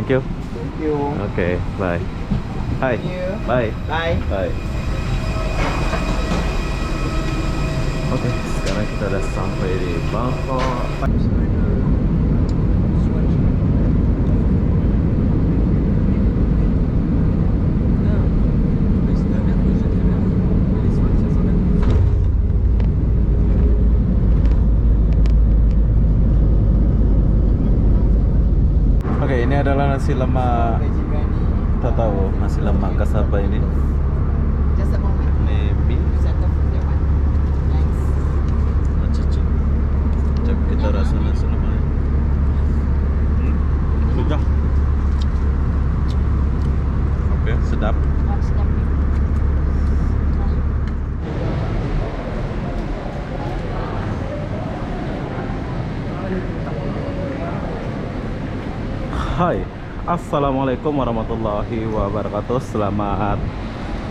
Thank you. Thank you. Oke, bye. Hai. Thank you. Bye. Bye. Bye. Oke, sekarang kita udah sampai di Bangkok. Oke, ini adalah nasi lemak. Kita tahu nasi lemak khas apa ini? Just a moment. Maybe. Set the that one. Thanks. Cicip. Cek kita rasa nasi lemak. Sudah. Oke, sedap. What's the Hai, assalamualaikum warahmatullahi wabarakatuh. Selamat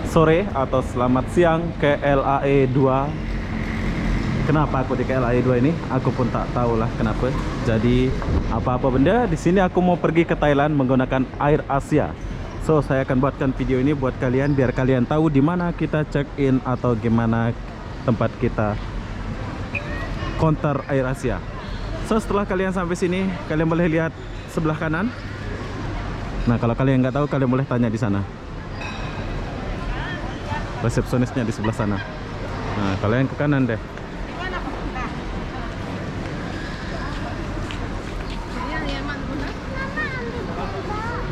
sore atau selamat siang ke LAE 2. Kenapa aku di LAE 2 ini? Aku pun tak tahu lah kenapa. Jadi apa-apa benda di sini aku mau pergi ke Thailand menggunakan Air Asia. So saya akan buatkan video ini buat kalian biar kalian tahu di mana kita check in atau gimana tempat kita counter Air Asia. So setelah kalian sampai sini, kalian boleh lihat sebelah kanan. Nah, kalau kalian nggak tahu, kalian boleh tanya di sana. Resepsionisnya di sebelah sana. Nah, kalian ke kanan deh.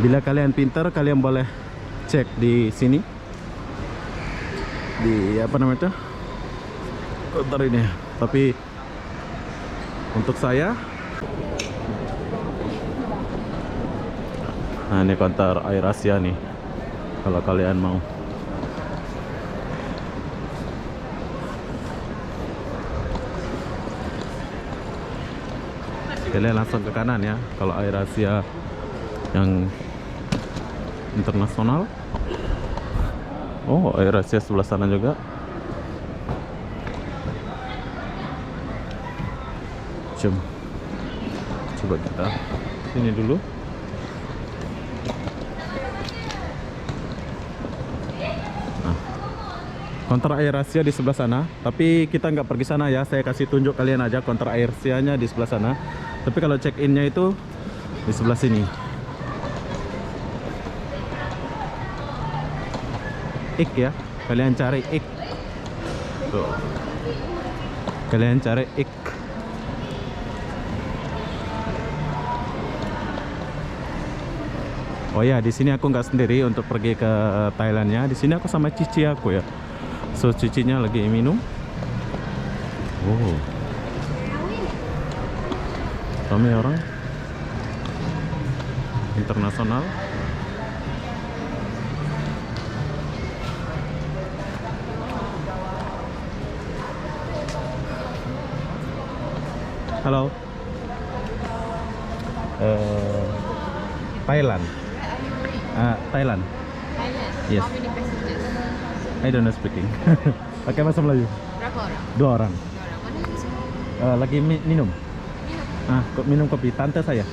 Bila kalian pintar, kalian boleh cek di sini. Di apa namanya itu? Counter ini. Tapi untuk saya, nah ini counter Air Asia nih. Kalau kalian mau. Kalian langsung ke kanan ya. Kalau Air Asia yang internasional. Oh, Air Asia sebelah sana juga. Coba kita sini dulu. Nah, counter Air Asia di sebelah sana. Tapi kita nggak pergi sana ya. Saya kasih tunjuk kalian aja counter Air Asia-nya di sebelah sana. Tapi kalau check in-nya itu di sebelah sini. Ik ya. Kalian cari ik. Tuh. Kalian cari ik. Oh ya, di sini aku nggak sendiri untuk pergi ke Thailandnya. Di sini aku sama cici aku ya. So cicinya lagi minum. Oh, kami orang internasional. Halo. Thailand. Thailand. Thailand. Yes. How many passengers? I don't know speaking. Pakai bahasa Melayu. Berapa orang? 2 orang. 2 orang. Mana yang semua? Lagi minum. Minum. Minum kopi. Tante saya.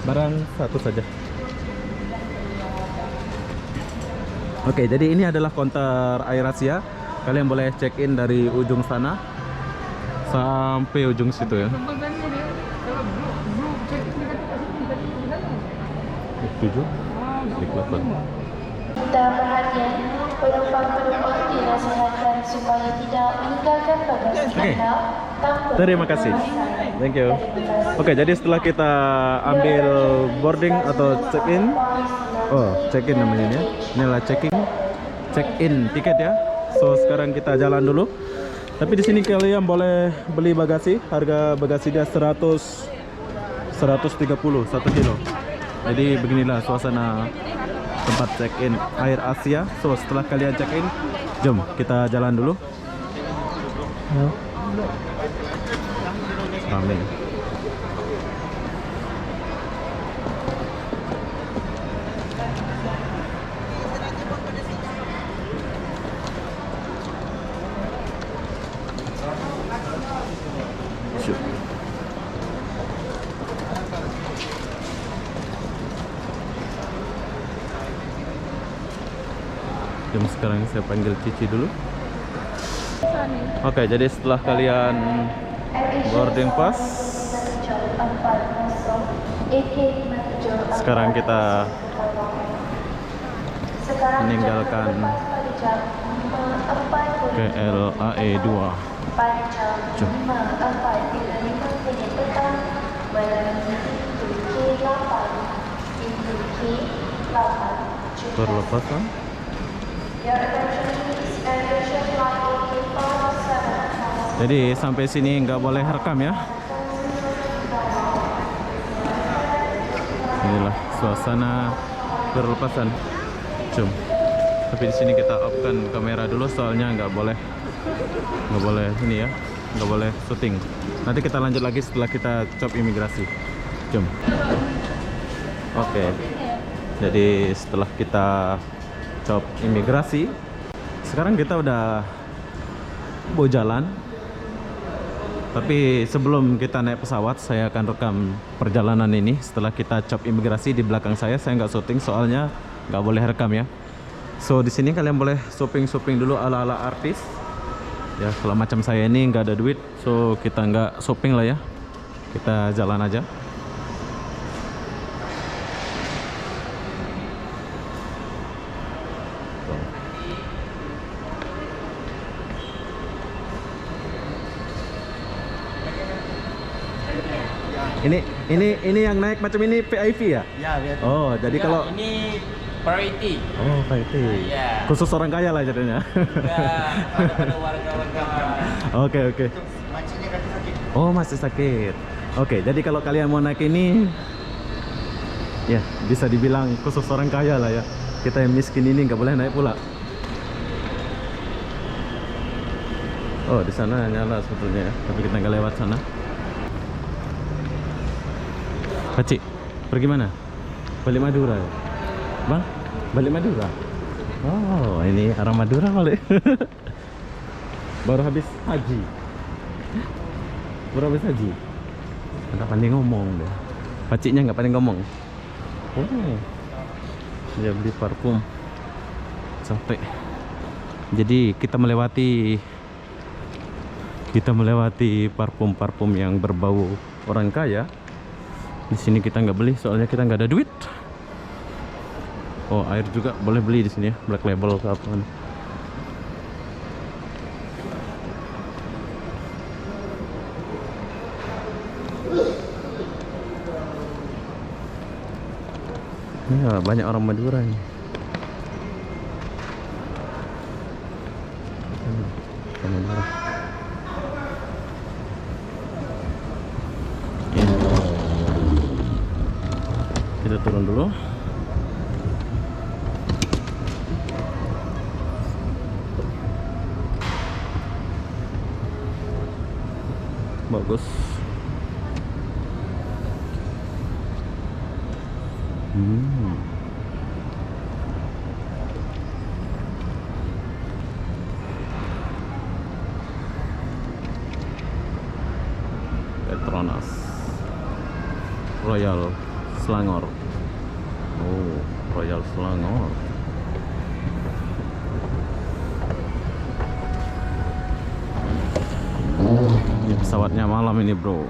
Barang satu saja. Oke, jadi ini adalah counter Air Asia. Kalian boleh check in dari ujung sana sampai ujung situ ya. 7 di Kelapa. Minta perhatian, penumpang-penumpang dinasihatkan supaya tidak meninggalkan bagasi anda tanpa Terima kasih. Thank you. Oke, jadi setelah kita ambil boarding atau check-in. Oh, check-in namanya ini ya. Inilah check-in tiket ya. So, sekarang kita jalan dulu. Tapi di sini kalian boleh beli bagasi. Harga bagasi dia 130 1 kilo. Jadi beginilah suasana tempat check-in Air Asia. So setelah kalian check-in, jom kita jalan dulu. Ramai. Jam sekarang saya panggil Cici dulu. Oke, jadi setelah kalian boarding pass, sekarang kita meninggalkan KLAE 2. Jom. Perlepasan. Jadi sampai sini nggak boleh rekam ya. Inilah suasana perlepasan. Jom. Tapi di sini kita off-kan kamera dulu soalnya nggak boleh ini ya, nggak boleh syuting. Nanti kita lanjut lagi setelah kita cop imigrasi. Jom. Oke. Jadi setelah kita cop imigrasi, sekarang kita udah mau jalan. Tapi sebelum kita naik pesawat, saya akan rekam perjalanan ini. Setelah kita cop imigrasi, di belakang saya nggak syuting soalnya nggak boleh rekam ya. So di sini kalian boleh shopping dulu ala-ala artis. Ya kalau macam saya ini nggak ada duit, so kita nggak shopping lah ya. Kita jalan aja. Ini yang naik macam ini VIP ya? Ya, VIP. Oh, jadi Enggak, kalau ini priority. Oh, VIP. Iya. Khusus orang kaya lah jadinya. Enggak, pada warga-warga. Oke. Mancingnya kaki sakit. Oh, masih sakit. Oke, jadi kalau kalian mau naik ini, ya bisa dibilang khusus orang kaya lah ya. Kita yang miskin ini nggak boleh naik pula. Oh, di sana nyala sebetulnya ya, tapi kita nggak lewat sana. Pakcik, pergi mana? Balik Madura ya? Bang, balik Madura? Oh, ini arah Madura balik. Baru habis haji. Nggak pandai ngomong deh. Pakciknya nggak pandai ngomong. Oh, dia beli parfum. Capek. Jadi kita melewati parfum yang berbau orang kaya. Di sini kita nggak beli soalnya kita nggak ada duit. Oh, air juga boleh beli di sini ya, Black Label atau apa. Ya, banyak orang Madura ini. Madura. Kita turun dulu. Bagus. Petronas Royal Selangor. Oh, Royal Selangor. Ini pesawatnya malam ini, bro.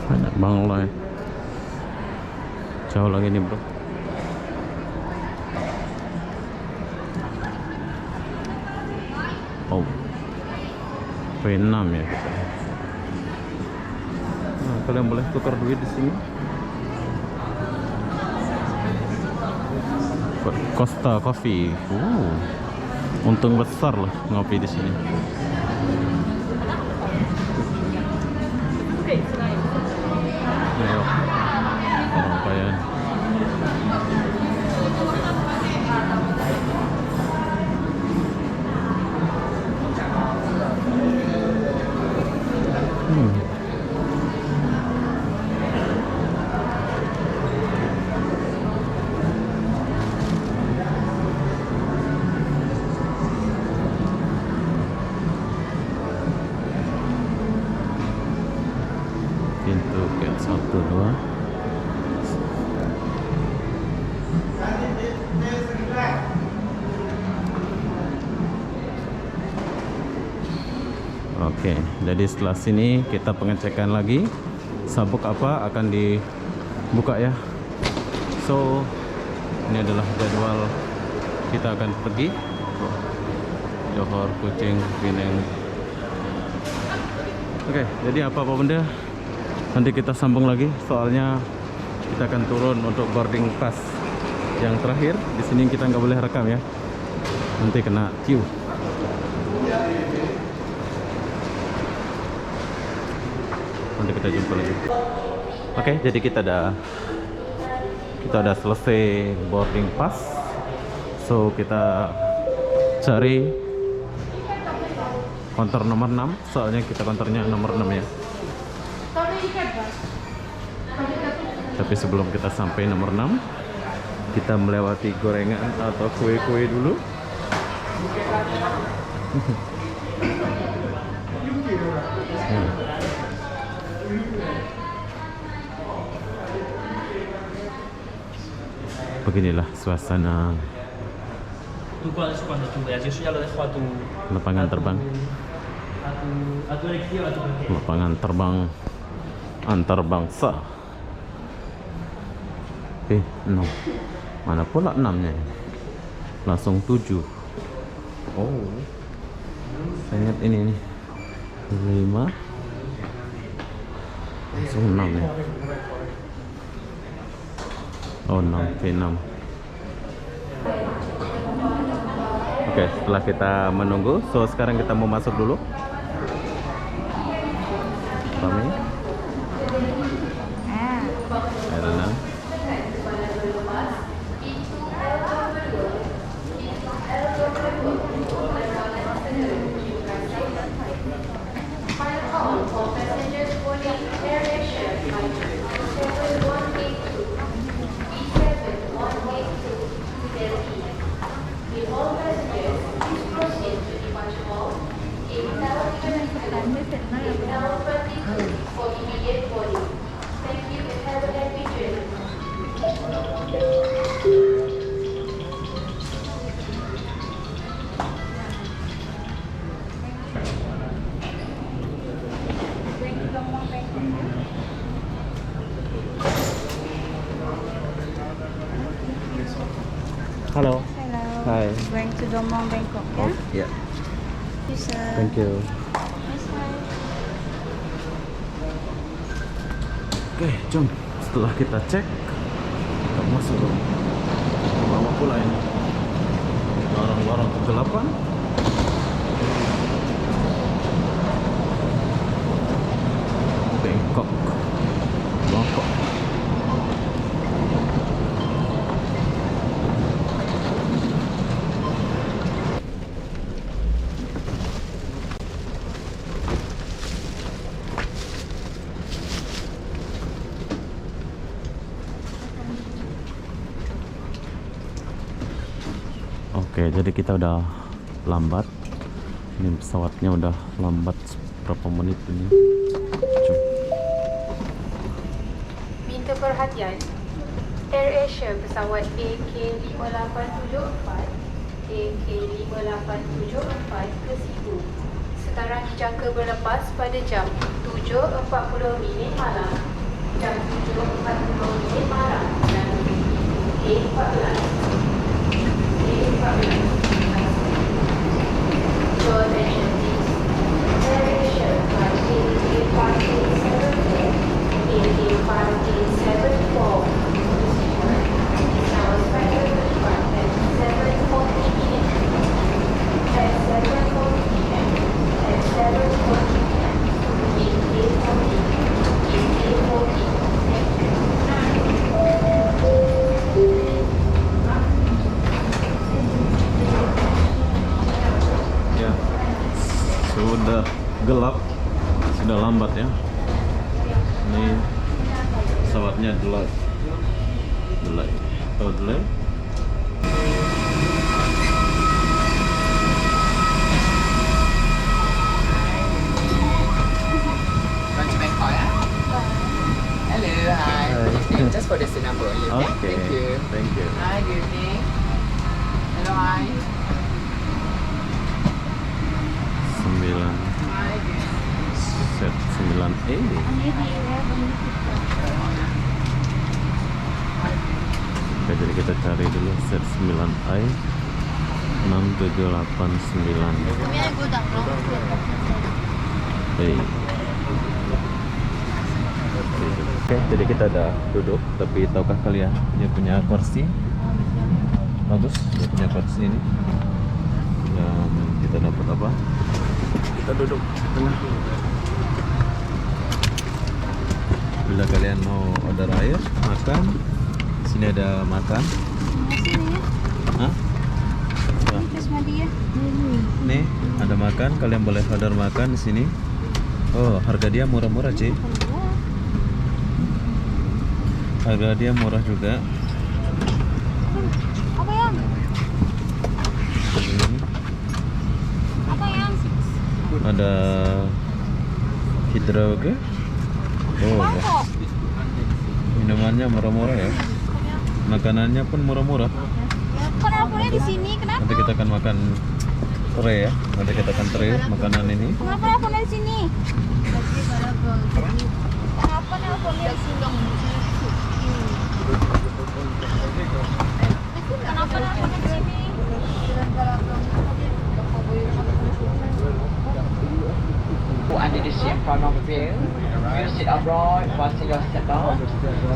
Banyak bangla ya. Jauh lagi nih, bro. Oh, V6 ya kita. Nah, kalian boleh tukar duit di sini. Costa Coffee. Untung besar lah ngopi di sini. Ayo, orang kaya. Oke, jadi setelah sini kita pengecekan lagi sabuk apa akan dibuka ya. So ini adalah jadwal kita akan pergi Johor, Kuching, Penang. Oke, jadi apa benda nanti kita sambung lagi, soalnya kita akan turun untuk boarding pass yang terakhir. Di sini kita nggak boleh rekam ya, nanti kena queue. Nanti kita jumpa lagi. Oke, jadi kita udah selesai boarding pass. So kita cari konter nomor 6, soalnya kita konternya nomor 6 ya. Tapi sebelum kita sampai nomor 6, kita melewati gorengan atau kue-kue dulu. Beginilah suasana Tú cuando tú veas eso ya lo dejo a tu lapangan terbang. a tu elección, a tu preferencia. Lapangan terbang antar bangsa. 6. Mana pula 6-nya? Langsung 7. Oh. Saya ingat ini nih. 5. Langsung 6 ya. Oh, 6, P6. Oke, setelah kita menunggu, so sekarang kita mau masuk dulu. Kami. Karena Halo. Hello. Hi. Going to Domong, Bangkok, Oh, ya? ya. Yes, sir. Thank you. Yes, sir. Oke, jom. Setelah kita cek, kita masuk ke bawah pula ini. Lorong-lorong kegelapan. Bangkok. Bangkok. Oke, jadi kita udah lambat. Ini pesawatnya udah lambat berapa menit ini. Jom. Minta perhatian. AirAsia pesawat AK5874 AK5874 ke Cebu sekarang dijangka berlepas pada jam 7.40 malam. Jam 7.40 malam dan A14. Your attention please. AirAsia flight AK5874 AK5874 now expected to depart at 7:40 p.m. At 7:40 p.m. At 7:40 p.m. In A40. In A40. Ya, sudah gelap, sudah lambat ya. Ini pesawatnya delay. Oh, delay. Want to make fire? Hello, hi. Hi. Just for this number only, okay? Okay. Thank you. Thank you. Hi, good evening. Hello, hi. 9. Hi, good Only the 11 people. Oke, jadi kita cari dulu set 9i 6789. May I go down wrong? Oke, jadi kita udah duduk. Tapi tahukah kalian dia punya kursi bagus? Dia punya kursi ini. Dan kita dapat apa? Kita duduk di tengah. Bila kalian mau order air, makan, sini ada makan. Sini ya. Hah? Nah, Terus mandi ya. nih ada makan, kalian boleh order makan di sini. Oh, harga dia murah-murah, Ci. Harga dia murah juga. Apa yang? Ini Apa yang? ada hidroge. Oh, Mangkok. minumannya murah-murah ya. Makanannya pun murah-murah. Kenapa di sini? Kenapa? Nanti kita akan makan tray ya. Nanti kita akan tray makanan ini. Kenapa nelfonnya di sini? Kenapa nelfonnya di sini? Kenapa nelfonnya di sini? Under the seat in front of you. You sit upright, fasten your seatbelt.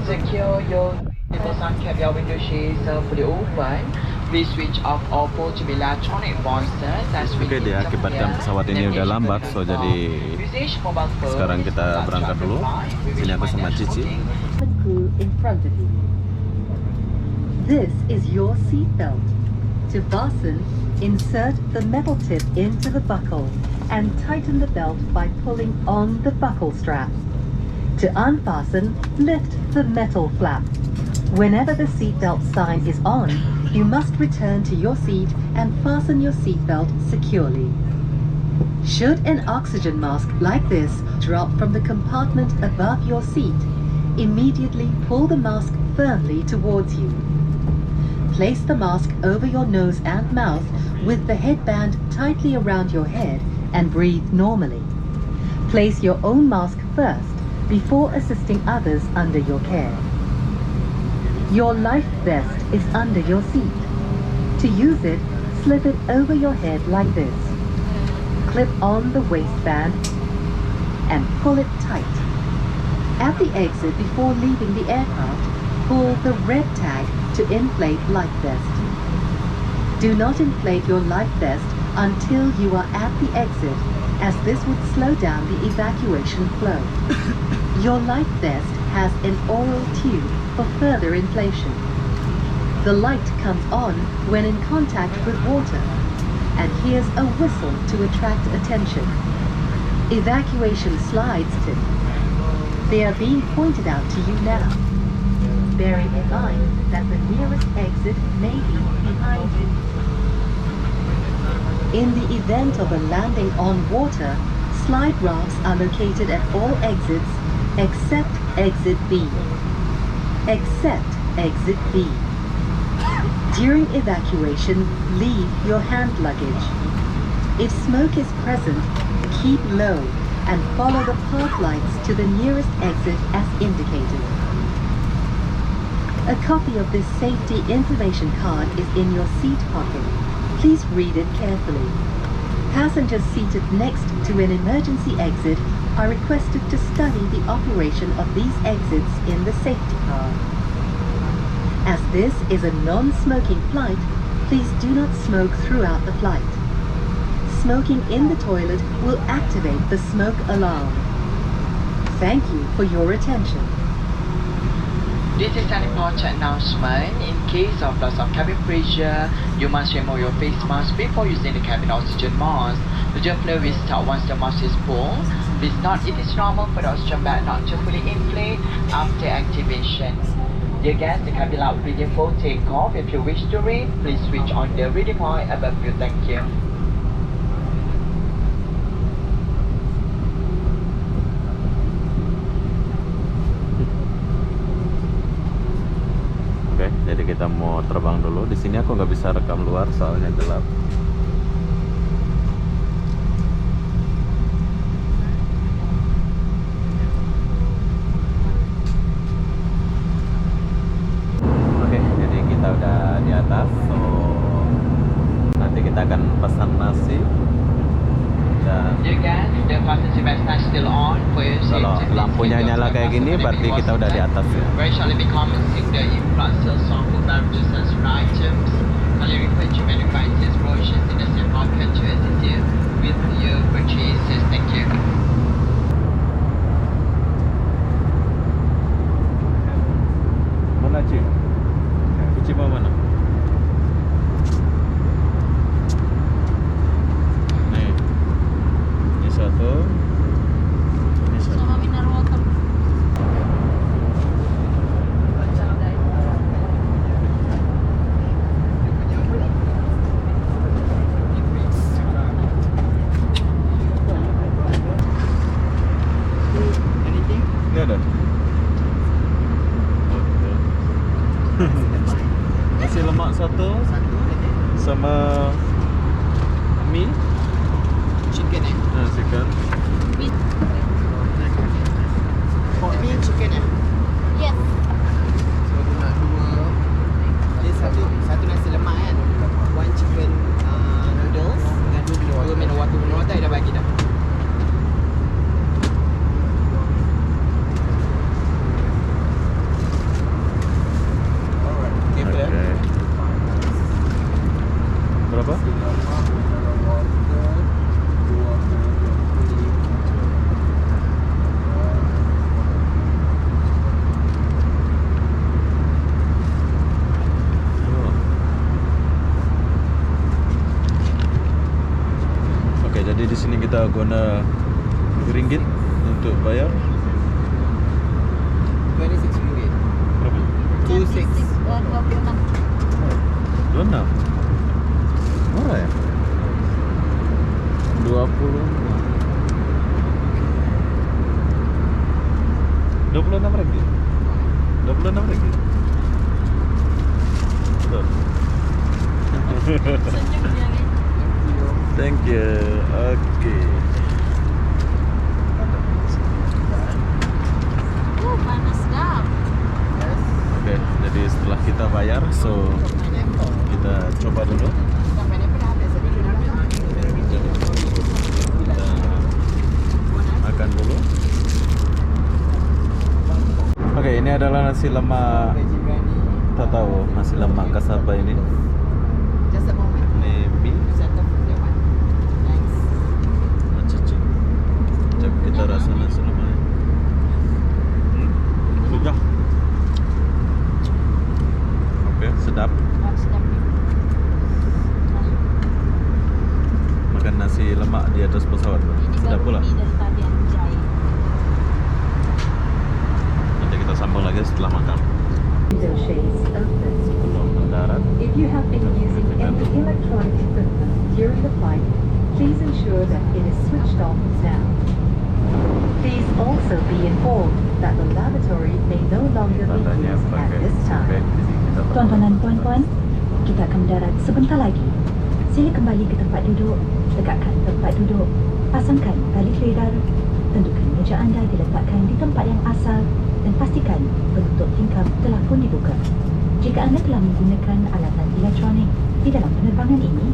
Secure your seatbelt and keep your window shades fully open. Please switch off all portable electronic devices as we Oke, diakibatkan pesawat ini udah lambat, so jadi sekarang kita berangkat dulu. Sini aku sama Cici. Crew in front of you. This is your seat belt. To fasten, insert the metal tip into the buckle and tighten the belt by pulling on the buckle strap. To unfasten, lift the metal flap. Whenever the seatbelt sign is on, you must return to your seat and fasten your seatbelt securely. Should an oxygen mask like this drop from the compartment above your seat, immediately pull the mask firmly towards you. Place the mask over your nose and mouth with the headband tightly around your head and breathe normally. Place your own mask first before assisting others under your care. Your life vest is under your seat. To use it, slip it over your head like this. Clip on the waistband and pull it tight. At the exit before leaving the aircraft, pull the red tag to inflate life vest. Do not inflate your life vest until you are at the exit, as this would slow down the evacuation flow. Your life vest has an oral tube for further inflation. The light comes on when in contact with water, and here's a whistle to attract attention. Evacuation slides tip. They are being pointed out to you now. Bearing in mind that the nearest exit may be behind you. In the event of a landing on water, slide rafts are located at all exits except exit B. Except exit B. During evacuation, leave your hand luggage. If smoke is present, keep low and follow the path lights to the nearest exit as indicated. A copy of this safety information card is in your seat pocket. Please read it carefully. Passengers seated next to an emergency exit are requested to study the operation of these exits in the safety car. As this is a non-smoking flight, please do not smoke throughout the flight. Smoking in the toilet will activate the smoke alarm. Thank you for your attention. This is an important announcement. In case of loss of cabin pressure, you must remove your face mask before using the cabin oxygen mask. The jet flow will start once the mask is full. Please note it is normal for the oxygen bag not to fully inflate after activation. Dear guests, the cabin light will be there for takeoff. If you wish to read, please switch on the reading light above you. Thank you. Oke, jadi kita mau terbang dulu. Di sini aku nggak bisa rekam luar soalnya gelap. kita akan pesan nasi. Dan You guys, the passenger bus sign still on for your safety. kalau lampunya nyala kayak gini, berarti kita udah di atas ya. Very shortly be commencing the influxes of food beverages and food items. Kindly request you verify these brochures in the same pocket to assist you with your purchases. Thank you. Mana Cik? Cik mana? Nih. Ini satu. Ini satu. Sama mineral water. Anything? Nggak ada. Oke. Nasi lemak satu sama mie. Chicken eh? Chicken. Ini chicken eh? Yes. So nak dua. Dia satu nasi lemak kan. One chicken noodles dengan dua mineral water. Mineral water dah bagi dah. Okay, Oke. Berapa? Oke, jadi di sini kita guna ringgit untuk bayar. 26 ringgit. Berapa? 26. 26. 26. Murah ya? 26 ringgit. 26 ringgit. Betul. Senyum dia ni. Thank you. Oke. Panas dah. Oke, jadi setelah kita bayar, so kita coba dulu. Kita makan dulu. Oke, ini adalah nasi lemak. Tak tahu nasi lemak khas apa ini. Just a moment. Ini mie. Thanks. Cicip. Jom kita rasa nasi lemak. Sudah. Oke, sedap. Sedap. Makan nasi lemak di atas pesawat. Ini Sedap baru pula. mie dari tadi yang dry. Nanti kita sambung lagi setelah makan. Window shades open. Sebelum mendarat. If you have been using any electronic equipment during the flight, please ensure that it is switched off now. Please also be informed that the lavatory may no longer be Tandanya used at pakai this bag time. di sini kita taruh. Tuan-tuan dan puan-puan, kita akan mendarat sebentar lagi. Sila kembali ke tempat duduk, tegakkan tempat duduk, pasangkan tali feeder, tentukan meja anda diletakkan di tempat yang asal dan pastikan penutup tingkap telah pun dibuka. Jika anda telah menggunakan alatan elektronik di dalam penerbangan ini,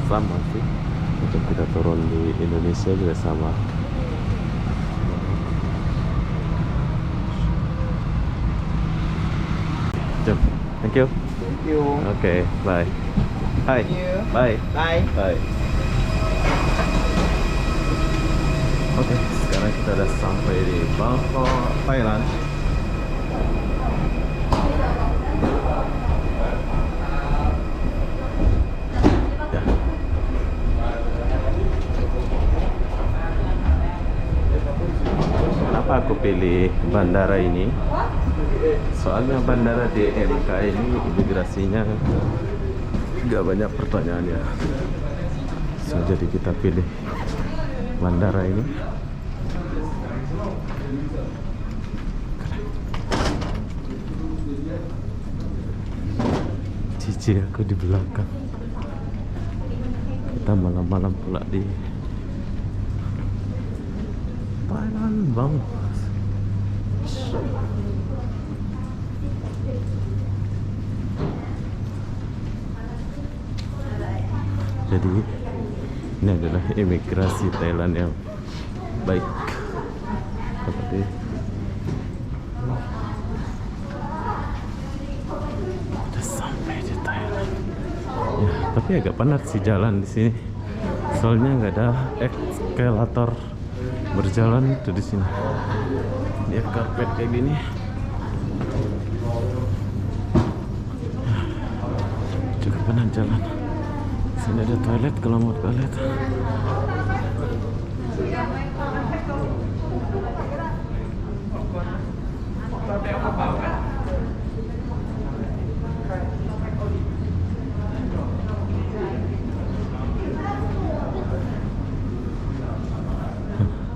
sama sih. Untuk kita turun di Indonesia juga sama. Thank you. Thank you. Oke, bye. Hai. Thank you. Bye. Bye. Bye. Oke, sekarang kita udah sampai di Bangkok, Thailand. Ya. Kenapa aku pilih bandara ini? Soalnya bandara DMK ini imigrasinya nggak banyak pertanyaannya. So, jadi kita pilih bandara ini. Cici aku di belakang. Kita malam-malam pula di Thailand, bang. Jadi ini adalah imigrasi Thailand yang baik. Seperti udah sampai di Thailand. Ya, tapi agak penat sih jalan di sini. Soalnya nggak ada eskalator berjalan tuh di sini. Dia karpet kayak gini. Cukup penat jalan. Sini ada toilet kalau mau toilet.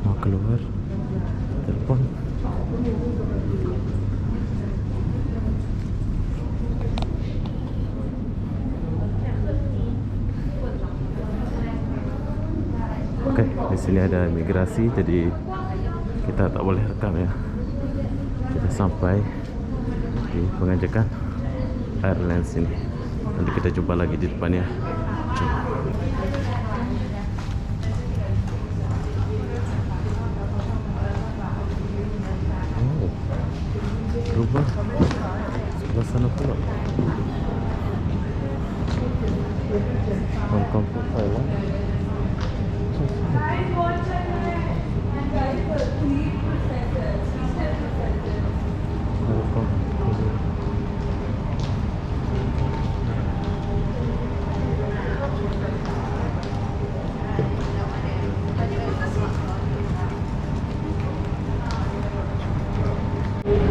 Mau keluar, telepon. Oke, di sini ada imigrasi, jadi kita tak boleh rekam ya. Kita sampai di pengajakan Airlines ini. Nanti kita jumpa lagi di depannya. Oh, berubah. Sebelah sana pula. Hong Kong to Thailand.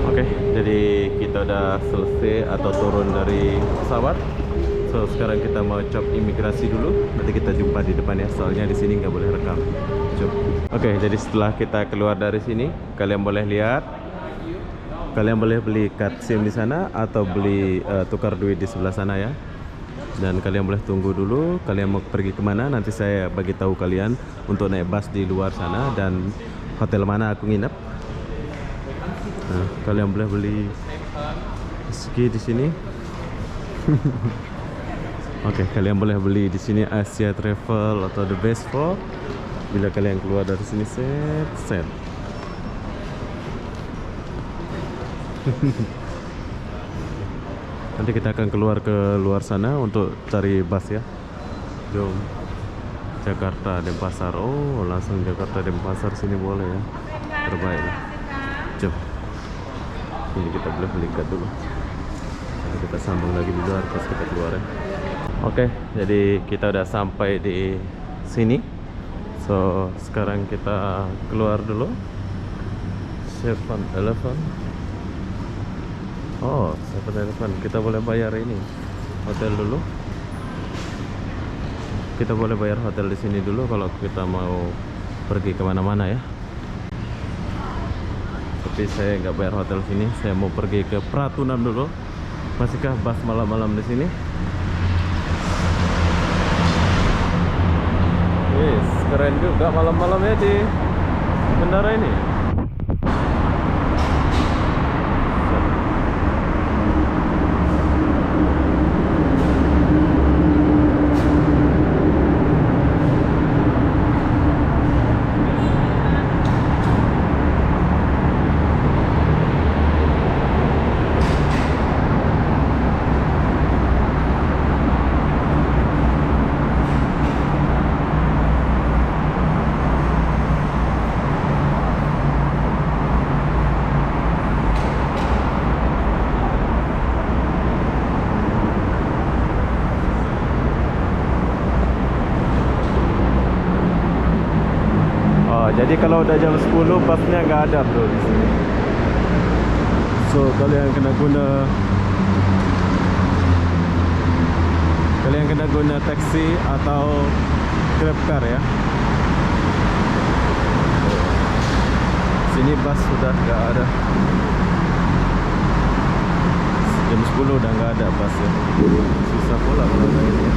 Oke, jadi kita udah selesai atau turun dari pesawat. So sekarang kita mau cop imigrasi dulu. Nanti kita jumpa di depan ya. Soalnya di sini nggak boleh rekam. Cop. Oke, jadi setelah kita keluar dari sini, kalian boleh lihat. Kalian boleh beli card SIM di sana atau beli tukar duit di sebelah sana ya. Dan kalian boleh tunggu dulu. Kalian mau pergi kemana? Nanti saya bagi tahu kalian untuk naik bus di luar sana dan hotel mana aku nginep. Nah, kalian boleh beli ski di sini. Oke, kalian boleh beli di sini Asia Travel atau The Best For. Bila kalian keluar dari sini set. Nanti kita akan keluar ke luar sana untuk cari bus ya. Jom. Jakarta Denpasar. Oh, langsung Jakarta Denpasar sini boleh ya. Terbaik lah. Jom. Ini kita boleh beli card dulu. Nanti kita sambung lagi di luar pas kita keluar ya. Oke, jadi kita udah sampai di sini. So, sekarang kita keluar dulu. 7-Eleven. Oh, 7-Eleven. Kita boleh bayar ini hotel dulu. Kita boleh bayar hotel di sini dulu kalau kita mau pergi kemana-mana ya. Tapi saya nggak bayar hotel sini. Saya mau pergi ke Pratunam dulu. Masihkah bus malam-malam di sini? Yes, keren juga malam-malam ya di bandara ini. Jadi kalau udah jam 10 busnya nggak ada bro di sini. So kalian kena guna taksi atau Grab car ya. Sini bus sudah nggak ada. Jam 10 udah nggak ada bus ya. Susah pula kalau kayak ini.